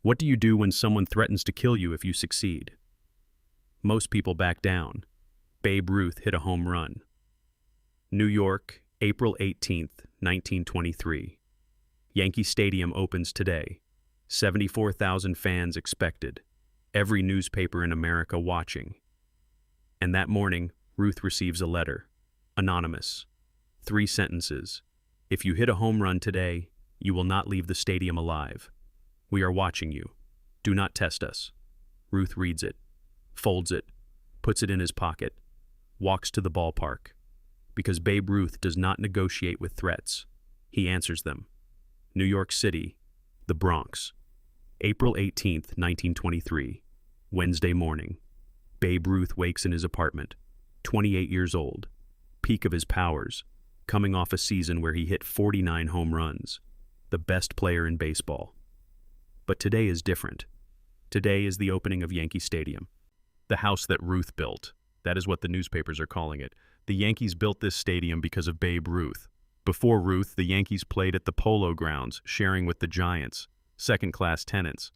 What do you do when someone threatens to kill you if you succeed? Most people back down. Babe Ruth hit a home run. New York, April 18th, 1923. Yankee Stadium opens today. 74,000 fans expected. Every newspaper in America watching. And that morning, Ruth receives a letter. Anonymous. 3 sentences. If you hit a home run today, you will not leave the stadium alive. We are watching you. Do not test us. Ruth reads it, folds it, puts it in his pocket, walks to the ballpark. Because Babe Ruth does not negotiate with threats. He answers them. New York City, the Bronx. April 18th, 1923. Wednesday morning. Babe Ruth wakes in his apartment, 28 years old, peak of his powers, coming off a season where he hit 49 home runs, the best player in baseball. But today is different. Today is the opening of Yankee Stadium. The house that Ruth built. That is what the newspapers are calling it. The Yankees built this stadium because of Babe Ruth. Before Ruth, the Yankees played at the Polo Grounds, sharing with the Giants, second-class tenants.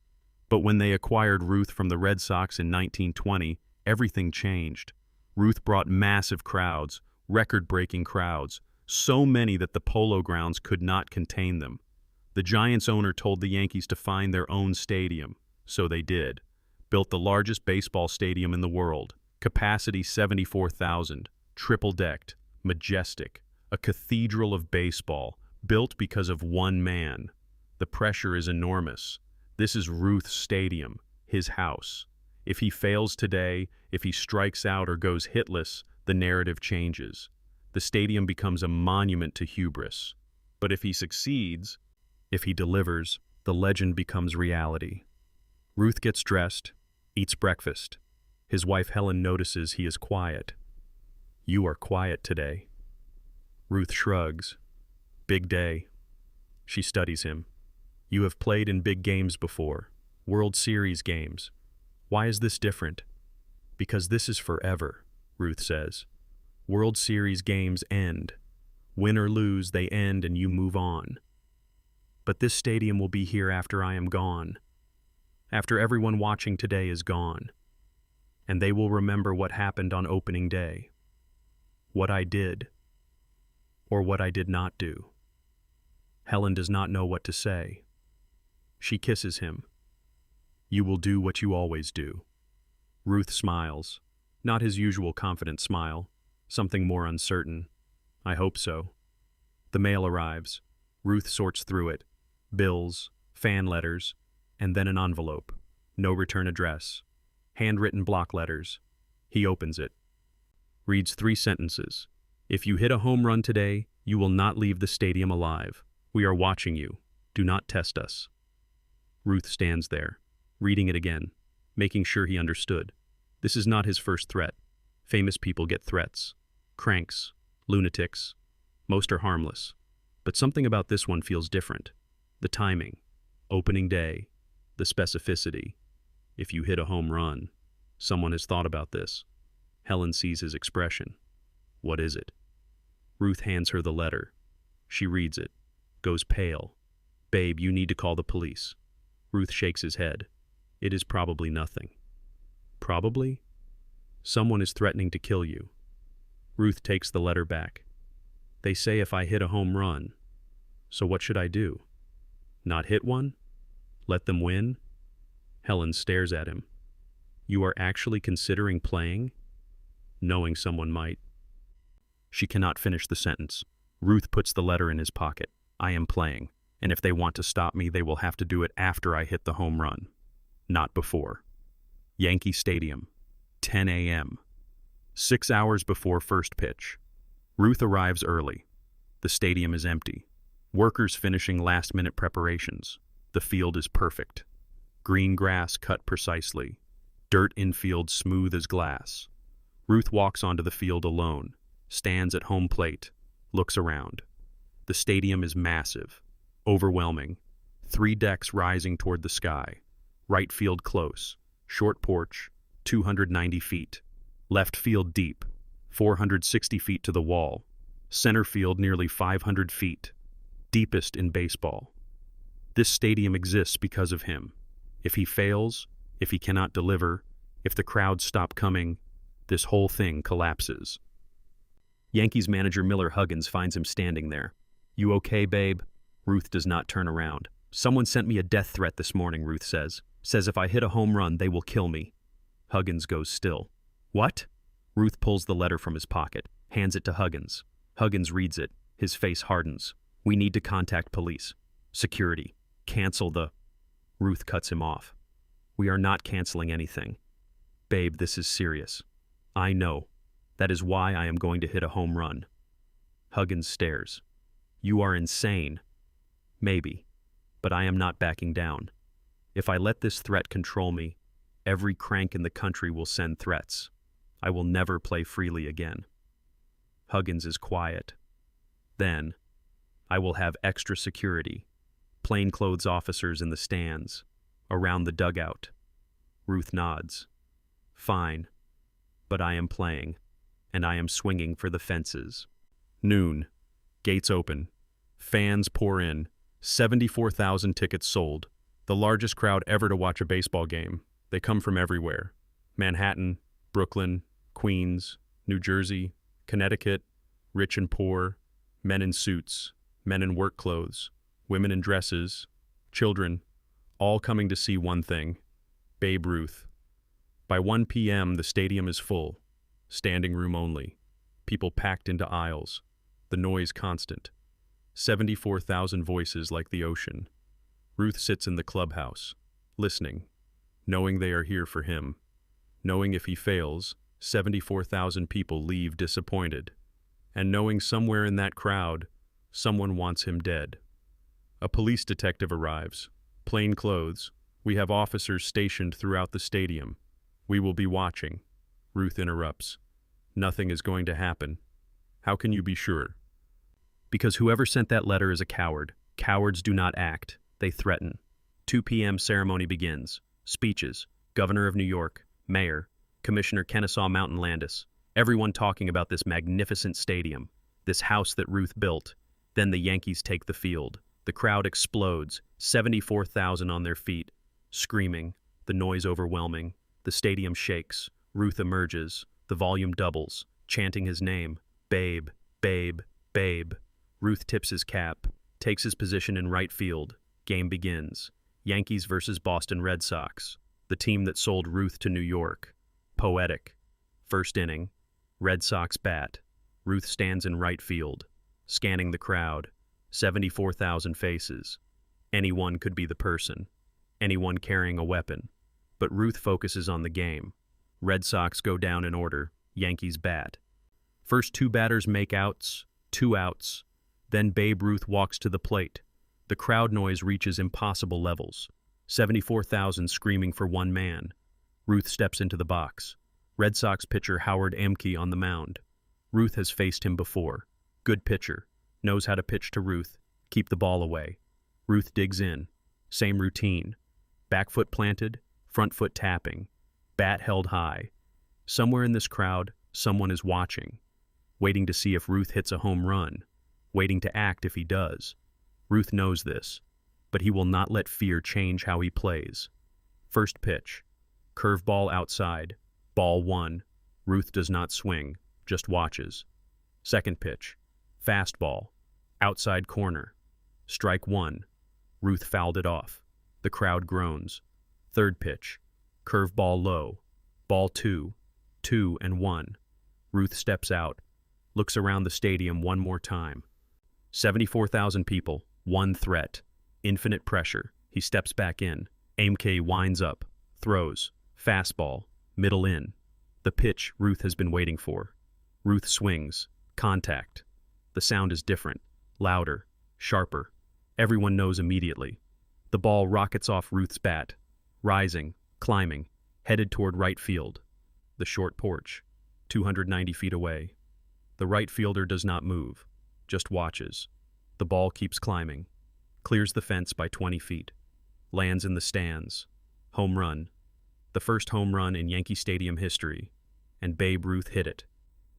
But when they acquired Ruth from the Red Sox in 1920, everything changed. Ruth brought massive crowds, record-breaking crowds, so many that the Polo Grounds could not contain them. The Giants owner told the Yankees to find their own stadium, so they did. Built the largest baseball stadium in the world, capacity 74,000, triple-decked, majestic, a cathedral of baseball, built because of one man. The pressure is enormous. This is Ruth's stadium, his house. If he fails today, if he strikes out or goes hitless, the narrative changes. The stadium becomes a monument to hubris. But if he succeeds, if he delivers, the legend becomes reality. Ruth gets dressed, eats breakfast. His wife Helen notices he is quiet. You are quiet today. Ruth shrugs. Big day. She studies him. You have played in big games before, World Series games. Why is this different? Because this is forever, Ruth says. World Series games end. Win or lose, they end and you move on. But this stadium will be here after I am gone. After everyone watching today is gone. And they will remember what happened on opening day. What I did. Or what I did not do. Helen does not know what to say. She kisses him. You will do what you always do. Ruth smiles. Not his usual confident smile. Something more uncertain. I hope so. The mail arrives. Ruth sorts through it. Bills, fan letters, and then an envelope. No return address. Handwritten block letters. He opens it. Reads 3 sentences. If you hit a home run today, you will not leave the stadium alive. We are watching you. Do not test us. Ruth stands there, reading it again, making sure he understood. This is not his first threat. Famous people get threats. Cranks, lunatics. Most are harmless. But something about this one feels different. The timing, opening day, the specificity. If you hit a home run, someone has thought about this. Helen sees his expression. What is it? Ruth hands her the letter. She reads it, goes pale. Babe, you need to call the police. Ruth shakes his head. It is probably nothing. Probably? Someone is threatening to kill you. Ruth takes the letter back. They say if I hit a home run. So what should I do? Not hit one? Let them win? Helen stares at him. You are actually considering playing? Knowing someone might. She cannot finish the sentence. Ruth puts the letter in his pocket. I am playing, and if they want to stop me, they will have to do it after I hit the home run. Not before. Yankee Stadium, 10 a.m. 6 hours before first pitch. Ruth arrives early. The stadium is empty. Workers finishing last-minute preparations. The field is perfect. Green grass cut precisely. Dirt infield smooth as glass. Ruth walks onto the field alone, stands at home plate, looks around. The stadium is massive, overwhelming. 3 decks rising toward the sky. Right field close. Short porch, 290 feet. Left field deep, 460 feet to the wall. Center field nearly 500 feet. Deepest in baseball. This stadium exists because of him. If he fails, if he cannot deliver, if the crowds stop coming, this whole thing collapses. Yankees manager Miller Huggins finds him standing there. "You okay, babe?" Ruth does not turn around. "Someone sent me a death threat this morning," Ruth says. "Says if I hit a home run, they will kill me." Huggins goes still. "What?" Ruth pulls the letter from his pocket, hands it to Huggins. Huggins reads it. His face hardens. "We need to contact police. Security. Cancel the..." Ruth cuts him off. "We are not canceling anything. Babe, this is serious. I know. That is why I am going to hit a home run." Huggins stares. "You are insane." "Maybe. But I am not backing down. If I let this threat control me, every crank in the country will send threats. I will never play freely again." Huggins is quiet. Then, "I will have extra security. Plainclothes officers in the stands, around the dugout." Ruth nods. "Fine. But I am playing, and I am swinging for the fences." Noon. Gates open. Fans pour in. 74,000 tickets sold. The largest crowd ever to watch a baseball game. They come from everywhere. Manhattan, Brooklyn, Queens, New Jersey, Connecticut, rich and poor, men in suits, men in work clothes, women in dresses, children, all coming to see one thing: Babe Ruth. By 1 p.m., the stadium is full. Standing room only. People packed into aisles. The noise constant. 74,000 voices like the ocean. Ruth sits in the clubhouse, listening, knowing they are here for him. Knowing if he fails, 74,000 people leave disappointed. And knowing somewhere in that crowd, someone wants him dead. A police detective arrives. Plain clothes. "We have officers stationed throughout the stadium. We will be watching." Ruth interrupts. "Nothing is going to happen." "How can you be sure?" "Because whoever sent that letter is a coward. Cowards do not act. They threaten." 2 p.m. ceremony begins. Speeches. Governor of New York, Mayor, Commissioner Kennesaw Mountain Landis. Everyone talking about this magnificent stadium, this house that Ruth built. Then the Yankees take the field. The crowd explodes, 74,000 on their feet, screaming, the noise overwhelming. The stadium shakes. Ruth emerges. The volume doubles, chanting his name. "Babe, babe, babe." Ruth tips his cap, takes his position in right field. Game begins. Yankees versus Boston Red Sox, the team that sold Ruth to New York. Poetic. First inning. Red Sox bat. Ruth stands in right field, scanning the crowd. 74,000 faces. Anyone could be the person. Anyone carrying a weapon. But Ruth focuses on the game. Red Sox go down in order. Yankees bat. First 2 batters make outs, 2 outs. Then Babe Ruth walks to the plate. The crowd noise reaches impossible levels. 74,000 screaming for one man. Ruth steps into the box. Red Sox pitcher Howard Emke on the mound. Ruth has faced him before. Good pitcher. Knows how to pitch to Ruth. Keep the ball away. Ruth digs in. Same routine. Back foot planted, front foot tapping. Bat held high. Somewhere in this crowd, someone is watching. Waiting to see if Ruth hits a home run. Waiting to act if he does. Ruth knows this, but he will not let fear change how he plays. First pitch. Curveball outside. Ball 1. Ruth does not swing, just watches. Second pitch. Fastball. Outside corner. Strike 1. Ruth fouled it off. The crowd groans. Third pitch. Curveball low. Ball 2. 2-1. Ruth steps out. Looks around the stadium one more time. 74,000 people. One threat. Infinite pressure. He steps back in. Emke winds up. Throws. Fastball. Middle in. The pitch Ruth has been waiting for. Ruth swings. Contact. The sound is different. Louder. Sharper. Everyone knows immediately. The ball rockets off Ruth's bat. Rising. Climbing. Headed toward right field. The short porch. 290 feet away. The right fielder does not move. Just watches. The ball keeps climbing. Clears the fence by 20 feet. Lands in the stands. Home run. The first home run in Yankee Stadium history. And Babe Ruth hit it.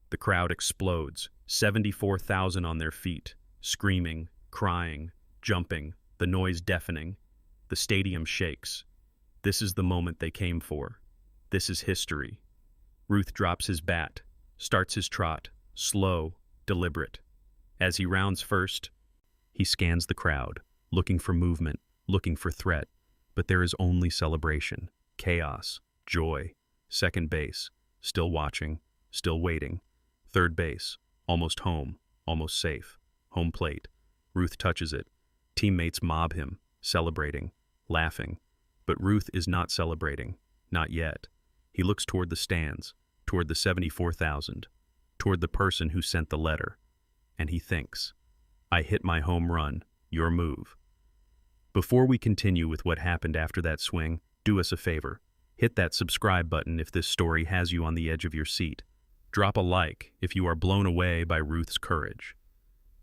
The crowd explodes. 74,000 on their feet. Screaming, crying, jumping, the noise deafening. The stadium shakes. This is the moment they came for. This is history. Ruth drops his bat, starts his trot, slow, deliberate. As he rounds first, he scans the crowd, looking for movement, looking for threat. But there is only celebration, chaos, joy. Second base, still watching, still waiting. Third base, almost home, almost safe. Home plate. Ruth touches it. Teammates mob him, celebrating, laughing. But Ruth is not celebrating, not yet. He looks toward the stands, toward the 74,000, toward the person who sent the letter. And he thinks, I hit my home run, your move. Before we continue with what happened after that swing, do us a favor. Hit that subscribe button if this story has you on the edge of your seat. Drop a like if you are blown away by Ruth's courage.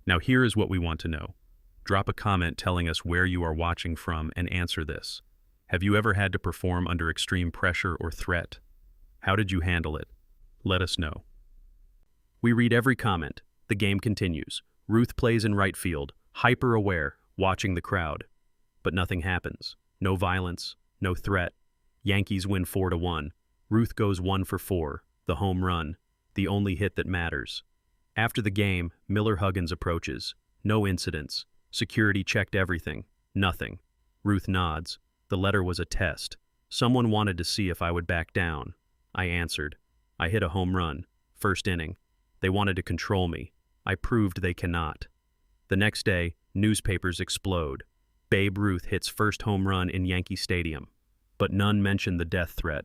Now here is what we want to know. Drop a comment telling us where you are watching from and answer this. Have you ever had to perform under extreme pressure or threat? How did you handle it? Let us know. We read every comment. The game continues. Ruth plays in right field, hyper-aware, watching the crowd. But nothing happens. No violence, no threat. Yankees win 4-1. Ruth goes 1 for 4, the home run, the only hit that matters. After the game, Miller Huggins approaches. No incidents. Security checked everything. Nothing. Ruth nods. The letter was a test. Someone wanted to see if I would back down. I answered. I hit a home run. First inning. They wanted to control me. I proved they cannot. The next day, newspapers explode. Babe Ruth hits first home run in Yankee Stadium. But none mentioned the death threat.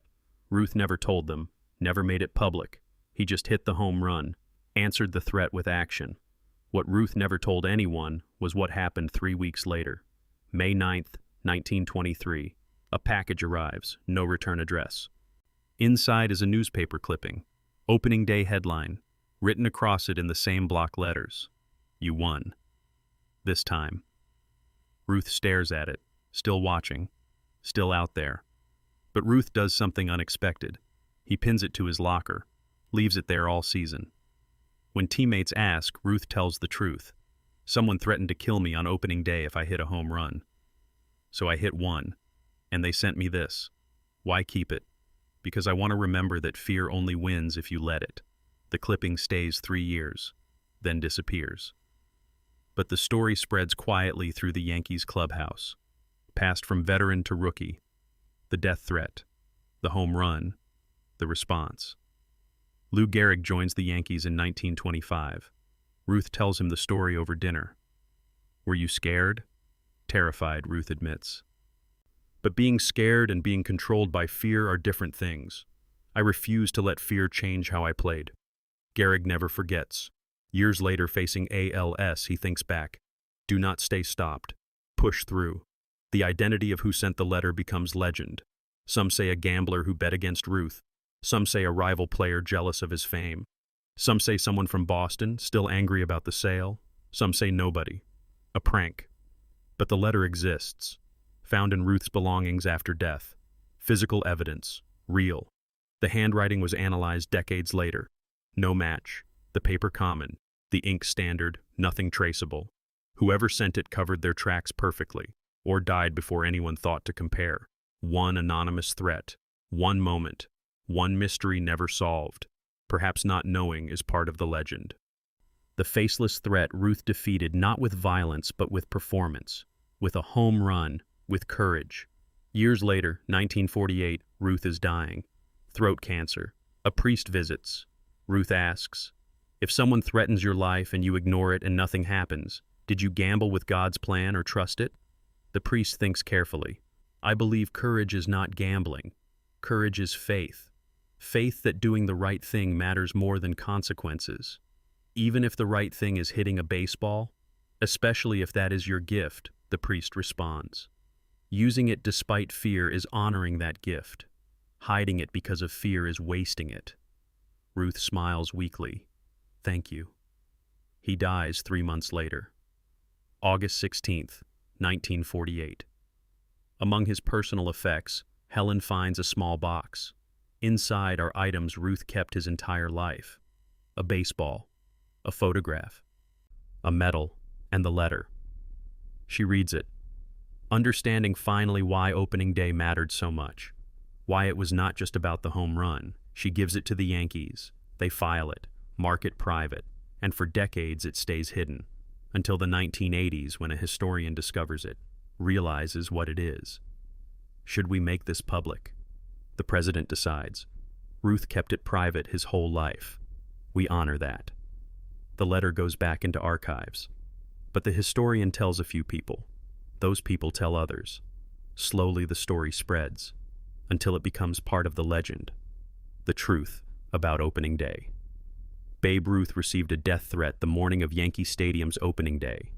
Ruth never told them, never made it public. He just hit the home run, answered the threat with action. What Ruth never told anyone was what happened 3 weeks later. May 9th, 1923. A package arrives, no return address. Inside is a newspaper clipping. Opening day headline, written across it in the same block letters. You won. This time. Ruth stares at it, still watching, still out there. But Ruth does something unexpected. He pins it to his locker, leaves it there all season. When teammates ask, Ruth tells the truth. Someone threatened to kill me on opening day if I hit a home run. So I hit one, and they sent me this. Why keep it? Because I want to remember that fear only wins if you let it. The clipping stays 3 years, then disappears. But the story spreads quietly through the Yankees clubhouse, passed from veteran to rookie. The death threat, the home run, the response. Lou Gehrig joins the Yankees in 1925. Ruth tells him the story over dinner. Were you scared? Terrified, Ruth admits. But being scared and being controlled by fear are different things. I refuse to let fear change how I played. Gehrig never forgets. Years later, facing ALS, he thinks back. Do not stay stopped. Push through. The identity of who sent the letter becomes legend. Some say a gambler who bet against Ruth. Some say a rival player jealous of his fame. Some say someone from Boston, still angry about the sale. Some say nobody. A prank. But the letter exists. Found in Ruth's belongings after death. Physical evidence. Real. The handwriting was analyzed decades later. No match. The paper common. The ink standard. Nothing traceable. Whoever sent it covered their tracks perfectly, or died before anyone thought to compare. One anonymous threat. One moment. One mystery never solved. Perhaps not knowing is part of the legend. The faceless threat Ruth defeated not with violence but with performance. With a home run. With courage. Years later, 1948, Ruth is dying. Throat cancer. A priest visits. Ruth asks, if someone threatens your life and you ignore it and nothing happens, did you gamble with God's plan or trust it? The priest thinks carefully. I believe courage is not gambling. Courage is faith. Faith that doing the right thing matters more than consequences. Even if the right thing is hitting a baseball, especially if that is your gift, the priest responds. Using it despite fear is honoring that gift. Hiding it because of fear is wasting it. Ruth smiles weakly. Thank you. He dies 3 months later. August 16th, 1948. Among his personal effects, Helen finds a small box. Inside are items Ruth kept his entire life. A baseball, a photograph, a medal, and the letter. She reads it. Understanding finally why opening day mattered so much. Why it was not just about the home run. She gives it to the Yankees. They file it, mark it private, and for decades it stays hidden. Until the 1980s when a historian discovers it, realizes what it is. Should we make this public? The president decides. Ruth kept it private his whole life. We honor that. The letter goes back into archives. But the historian tells a few people. Those people tell others. Slowly the story spreads, until it becomes part of the legend. The truth about opening day. Babe Ruth received a death threat the morning of Yankee Stadium's opening day.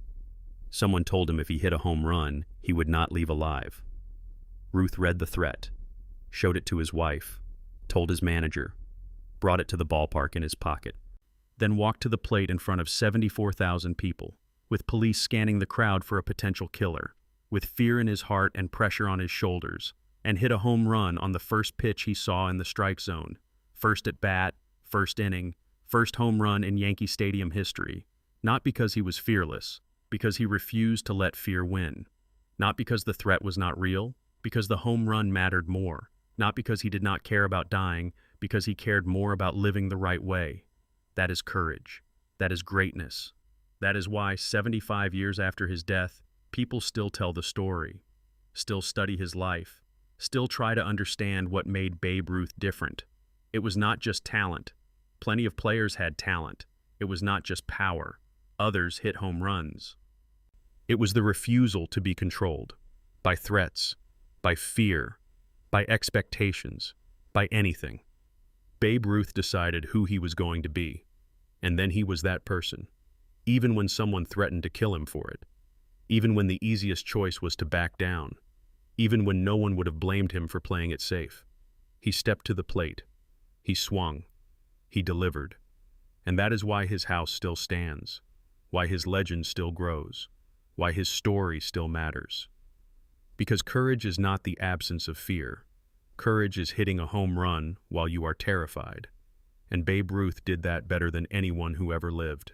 Someone told him if he hit a home run, he would not leave alive. Ruth read the threat, showed it to his wife, told his manager, brought it to the ballpark in his pocket, then walked to the plate in front of 74,000 people, with police scanning the crowd for a potential killer, with fear in his heart and pressure on his shoulders, and hit a home run on the first pitch he saw in the strike zone. First at bat, first inning, first home run in Yankee Stadium history. Not because he was fearless, because he refused to let fear win. Not because the threat was not real, because the home run mattered more. Not because he did not care about dying, because he cared more about living the right way. That is courage. That is greatness. That is why 75 years after his death, people still tell the story, still study his life, still try to understand what made Babe Ruth different. It was not just talent. Plenty of players had talent. It was not just power. Others hit home runs. It was the refusal to be controlled by threats, by fear, by expectations, by anything. Babe Ruth decided who he was going to be, and then he was that person, even when someone threatened to kill him for it, even when the easiest choice was to back down, even when no one would have blamed him for playing it safe. He stepped to the plate. He swung. He delivered. And that is why his house still stands, why his legend still grows, why his story still matters. Because courage is not the absence of fear. Courage is hitting a home run while you are terrified. And Babe Ruth did that better than anyone who ever lived.